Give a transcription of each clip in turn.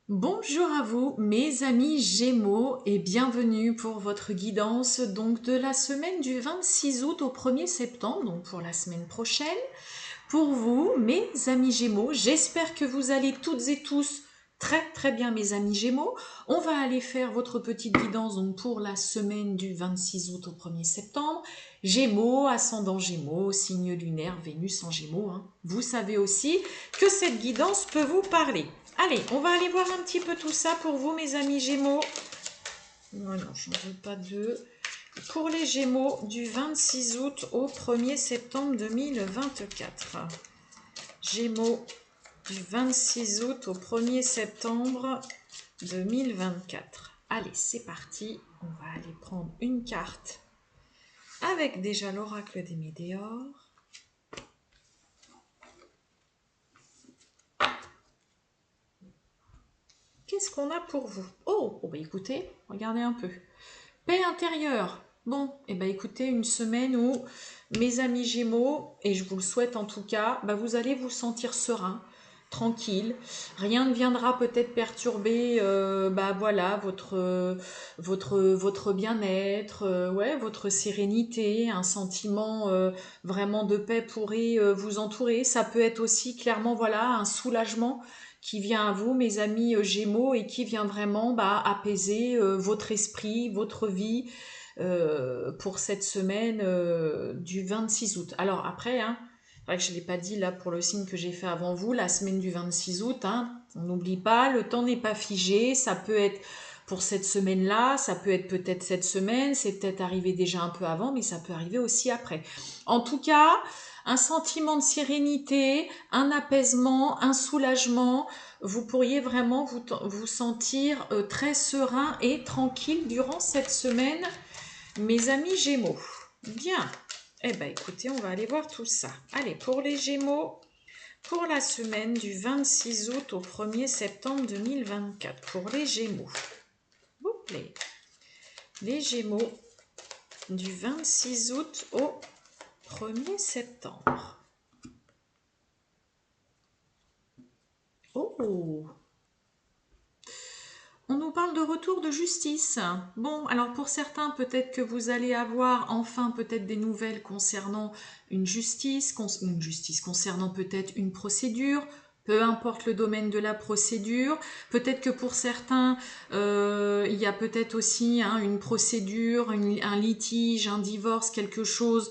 Bonjour à vous, mes amis Gémeaux, et bienvenue pour votre guidance donc de la semaine du 26 août au 1er septembre, donc pour la semaine prochaine. Pour vous, mes amis Gémeaux, j'espère que vous allez toutes et tous très bien, mes amis Gémeaux. On va aller faire votre petite guidance donc pour la semaine du 26 août au 1er septembre. Gémeaux, ascendant Gémeaux, signe lunaire, Vénus en Gémeaux. Vous savez aussi que cette guidance peut vous parler. Allez, on va aller voir un petit peu tout ça pour vous, mes amis Gémeaux. Non, j'en veux pas deux. Pour les Gémeaux, du 26 août au 1er septembre 2024. Gémeaux, du 26 août au 1er septembre 2024. Allez, c'est parti. On va aller prendre une carte avec déjà l'oracle des météores. Qu'est-ce qu'on a pour vous? Oh, bah écoutez, regardez un peu. Paix intérieure. Bon, et bah écoutez, une semaine où mes amis Gémeaux, et je vous le souhaite en tout cas, bah vous allez vous sentir serein, tranquille. Rien ne viendra peut-être perturber, bah voilà, votre bien-être, ouais, votre sérénité, un sentiment vraiment de paix pourrait vous entourer. Ça peut être aussi clairement, voilà, un soulagement qui vient à vous, mes amis Gémeaux, et qui vient vraiment apaiser votre esprit, votre vie pour cette semaine du 26 août. Alors après, c'est vrai que je ne l'ai pas dit là pour le signe que j'ai fait avant vous, la semaine du 26 août, on n'oublie pas, le temps n'est pas figé, ça peut être pour cette semaine-là, ça peut être peut-être cette semaine, c'est peut-être arrivé déjà un peu avant, mais ça peut arriver aussi après. En tout cas, un sentiment de sérénité, un apaisement, un soulagement, vous pourriez vraiment vous sentir très serein et tranquille durant cette semaine, mes amis Gémeaux. Bien. Eh bien, écoutez, on va aller voir tout ça. Allez, pour les Gémeaux, pour la semaine du 26 août au 1er septembre 2024. Pour les Gémeaux. Les Gémeaux du 26 août au 1er septembre. Oh, on nous parle de retour de justice. Bon, alors pour certains, peut-être que vous allez avoir enfin peut-être des nouvelles concernant une justice concernant peut-être une procédure. Peu importe le domaine de la procédure. Peut-être que pour certains, il y a peut-être aussi une procédure, un litige, un divorce, quelque chose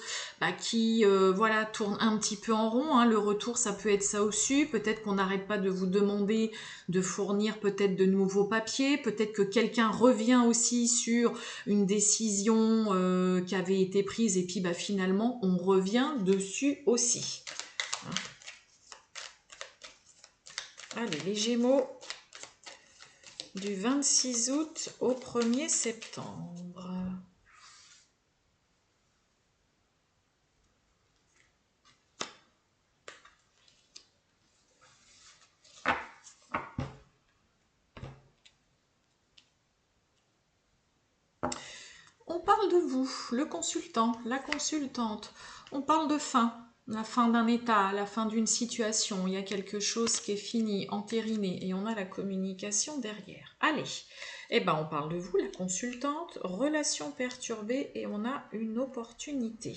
qui voilà tourne un petit peu en rond. Le retour, ça peut être ça aussi. Peut-être qu'on n'arrête pas de vous demander de fournir peut-être de nouveaux papiers, peut-être que quelqu'un revient aussi sur une décision qui avait été prise et puis finalement on revient dessus aussi. Allez, les Gémeaux du 26 août au 1er septembre. On parle de vous, le consultant, la consultante. On parle de fin, la fin d'un état, la fin d'une situation. Il y a quelque chose qui est fini, entériné, et on a la communication derrière. Allez, on parle de vous, la consultante, relation perturbée, et on a une opportunité.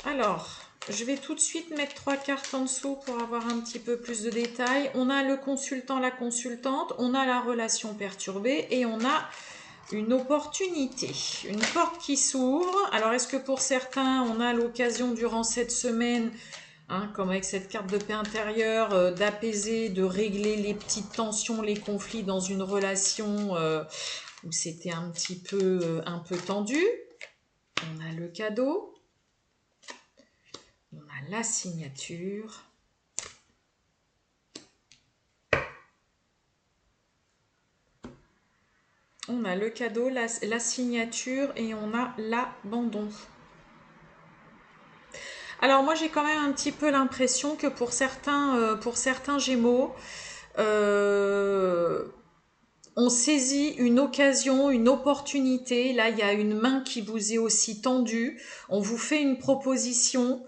Alors, je vais tout de suite mettre 3 cartes en dessous pour avoir un petit peu plus de détails. On a le consultant, la consultante, on a la relation perturbée et on a une opportunité, une porte qui s'ouvre. Alors, est-ce que pour certains, on a l'occasion durant cette semaine, comme avec cette carte de paix intérieure, d'apaiser, de régler les petites tensions, les conflits dans une relation où c'était un peu tendu. On a le cadeau. On a la signature. On a le cadeau, la signature et on a l'abandon. Alors moi j'ai quand même un petit peu l'impression que pour certains Gémeaux, on saisit une occasion, une opportunité. Là il y a une main qui vous est aussi tendue. On vous fait une proposition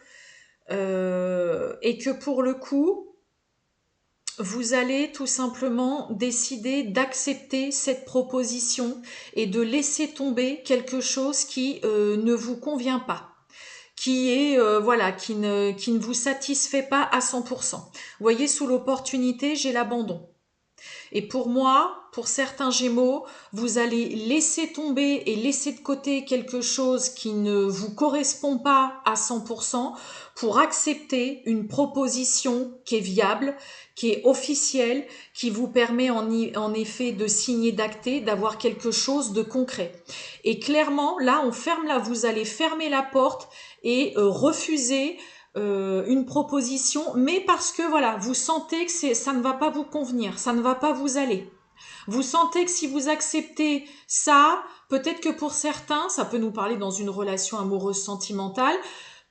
et que pour le coup, vous allez tout simplement décider d'accepter cette proposition et de laisser tomber quelque chose qui ne vous convient pas, qui est voilà, qui ne vous satisfait pas à 100%. Vous voyez, sous l'opportunité, j'ai l'abandon. Et pour moi, pour certains Gémeaux, vous allez laisser tomber et laisser de côté quelque chose qui ne vous correspond pas à 100% pour accepter une proposition qui est viable, qui est officielle, qui vous permet en effet de signer, d'acter, d'avoir quelque chose de concret. Et clairement, là, vous allez fermer la porte et refuser une proposition, mais parce que voilà, vous sentez que ça ne va pas vous convenir, ça ne va pas vous aller. Vous sentez que si vous acceptez ça, peut-être que pour certains, ça peut nous parler dans une relation amoureuse sentimentale,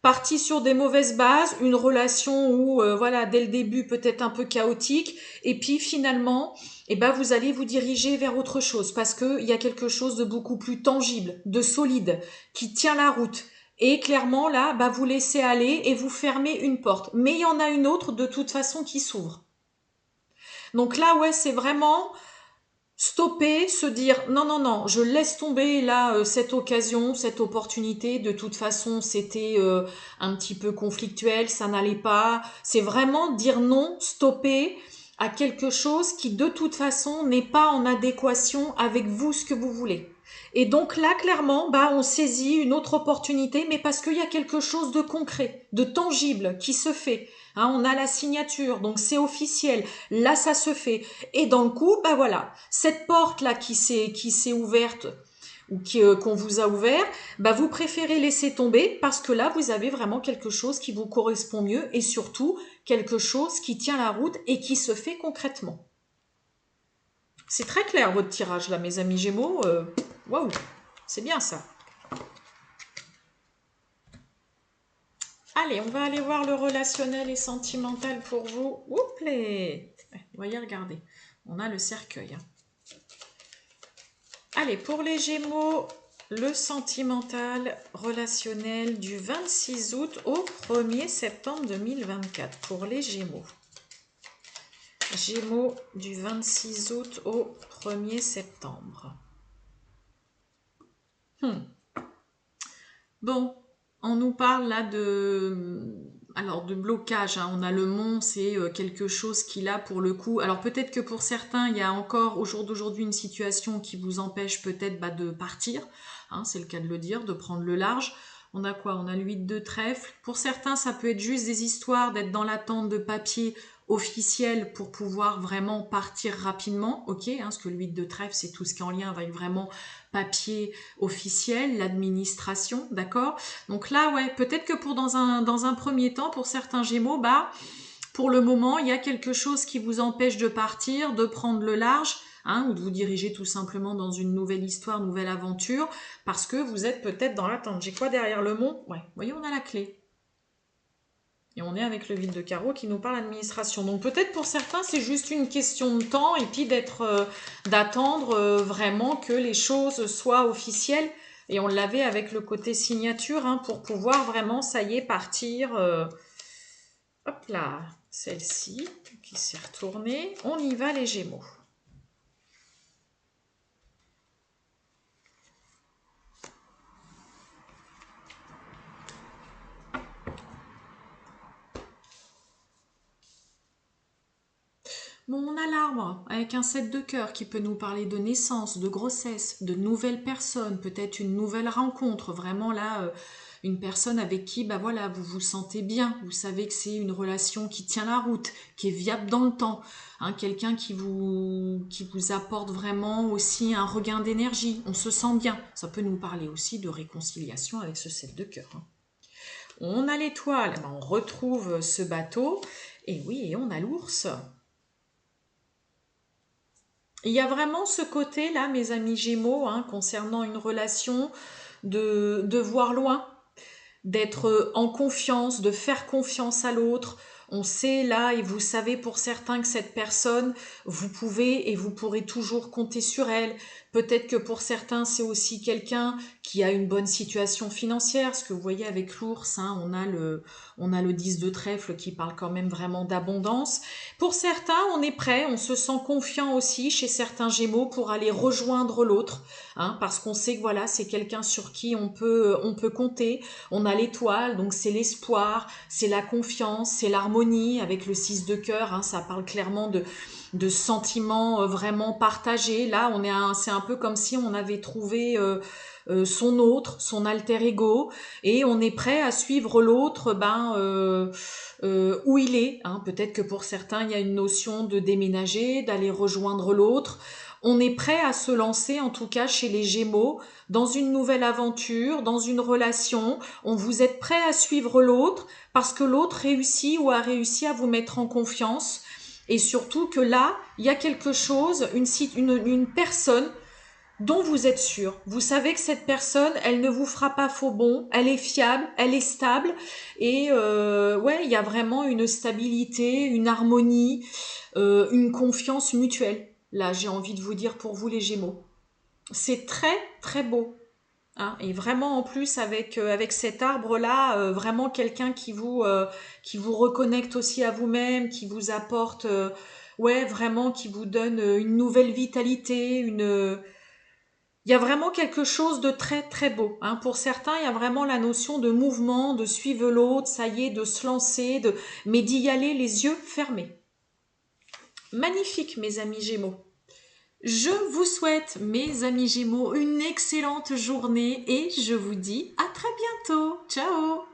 parti sur des mauvaises bases, une relation où voilà, dès le début peut-être un peu chaotique, et puis finalement, eh ben, vous allez vous diriger vers autre chose parce qu'il y a quelque chose de beaucoup plus tangible, de solide, qui tient la route. Et clairement, là, bah, vous laissez aller et vous fermez une porte. Mais il y en a une autre de toute façon qui s'ouvre. Donc là, ouais, c'est vraiment stopper, se dire non, non, non, je laisse tomber là cette occasion, cette opportunité. De toute façon, c'était un petit peu conflictuel, ça n'allait pas. C'est vraiment dire non, stopper à quelque chose qui de toute façon n'est pas en adéquation avec vous, ce que vous voulez. Et donc là, clairement, bah, on saisit une autre opportunité, mais parce qu'il y a quelque chose de concret, de tangible qui se fait. Hein, on a la signature, donc c'est officiel. Là, ça se fait. Et dans le coup, bah voilà, cette porte-là qui s'est ouverte ou qu'on vous a ouvert, bah vous préférez laisser tomber parce que là, vous avez vraiment quelque chose qui vous correspond mieux et surtout quelque chose qui tient la route et qui se fait concrètement. C'est très clair votre tirage là, mes amis Gémeaux. Waouh, c'est bien ça. Allez, on va aller voir le relationnel et sentimental pour vous. Oups, voyez, regardez, on a le cercueil. Allez, pour les Gémeaux, le sentimental relationnel du 26 août au 1er septembre 2024 pour les Gémeaux. Gémeaux du 26 août au 1er septembre. Bon, on nous parle là de blocage, hein. On a le mont, c'est quelque chose qui là pour le coup. Alors peut-être que pour certains, il y a encore au jour d'aujourd'hui une situation qui vous empêche peut-être de partir, hein, c'est le cas de le dire, de prendre le large. On a quoi? On a le 8 de trèfle. Pour certains, ça peut être juste des histoires d'être dans l'attente de papiers officiels pour pouvoir vraiment partir rapidement, ok, hein, parce que le 8 de trèfle, c'est tout ce qui est en lien avec vraiment papier officiel, l'administration, d'accord? Donc là, ouais, peut-être que dans un premier temps, pour certains Gémeaux, bah, pour le moment, il y a quelque chose qui vous empêche de partir, de prendre le large, hein, ou de vous diriger tout simplement dans une nouvelle histoire, nouvelle aventure, parce que vous êtes peut-être dans l'attente. J'ai quoi derrière le mont? Ouais, vous voyez, on a la clé. Et on est avec le vide de carreau qui nous parle d'administration. Donc peut-être pour certains, c'est juste une question de temps et puis d'attendre vraiment que les choses soient officielles. Et on l'avait avec le côté signature, hein, pour pouvoir vraiment, ça y est, partir. Hop là, celle-ci qui s'est retournée. On y va les Gémeaux. Bon, on a l'arbre avec un 7 de cœur qui peut nous parler de naissance, de grossesse, de nouvelles personnes, peut-être une nouvelle rencontre, vraiment là, une personne avec qui, bah voilà, vous vous sentez bien, vous savez que c'est une relation qui tient la route, qui est viable dans le temps, hein, quelqu'un qui vous apporte vraiment aussi un regain d'énergie, on se sent bien. Ça peut nous parler aussi de réconciliation avec ce 7 de cœur. Hein. On a l'étoile, on retrouve ce bateau, et oui, et on a l'ours. Il y a vraiment ce côté-là, mes amis Gémeaux, hein, concernant une relation, de voir loin, d'être en confiance, de faire confiance à l'autre. On sait là, et vous savez pour certains que cette personne, vous pouvez et vous pourrez toujours compter sur elle. Peut-être que pour certains, c'est aussi quelqu'un qui a une bonne situation financière. Ce que vous voyez avec l'ours, hein, on a le 10 de trèfle qui parle quand même vraiment d'abondance. Pour certains, on est prêt, on se sent confiant aussi chez certains Gémeaux pour aller rejoindre l'autre, hein, parce qu'on sait que voilà, c'est quelqu'un sur qui on peut compter. On a l'étoile, donc c'est l'espoir, c'est la confiance, c'est l'harmonie avec le 6 de cœur, hein, ça parle clairement de sentiments vraiment partagés. Là, c'est un peu comme si on avait trouvé son autre, son alter ego, et on est prêt à suivre l'autre où il est. Hein. Peut-être que pour certains, il y a une notion de déménager, d'aller rejoindre l'autre. On est prêt à se lancer, en tout cas chez les Gémeaux, dans une nouvelle aventure, dans une relation. Vous êtes prêt à suivre l'autre parce que l'autre réussit ou a réussi à vous mettre en confiance. Et surtout que là, il y a quelque chose, une personne dont vous êtes sûr. Vous savez que cette personne, elle ne vous fera pas faux bond, elle est fiable, elle est stable. Et ouais, il y a vraiment une stabilité, une harmonie, une confiance mutuelle. Là, j'ai envie de vous dire pour vous les Gémeaux. C'est très, très beau. Hein, et vraiment en plus avec cet arbre-là, vraiment quelqu'un qui vous reconnecte aussi à vous-même, qui vous apporte, ouais, vraiment qui vous donne une nouvelle vitalité, il y a vraiment quelque chose de très très beau. Hein. Pour certains, il y a vraiment la notion de mouvement, de suivre l'autre, ça y est, de se lancer, mais d'y aller les yeux fermés. Magnifique, mes amis Gémeaux. Je vous souhaite, mes amis Gémeaux, une excellente journée et je vous dis à très bientôt. Ciao!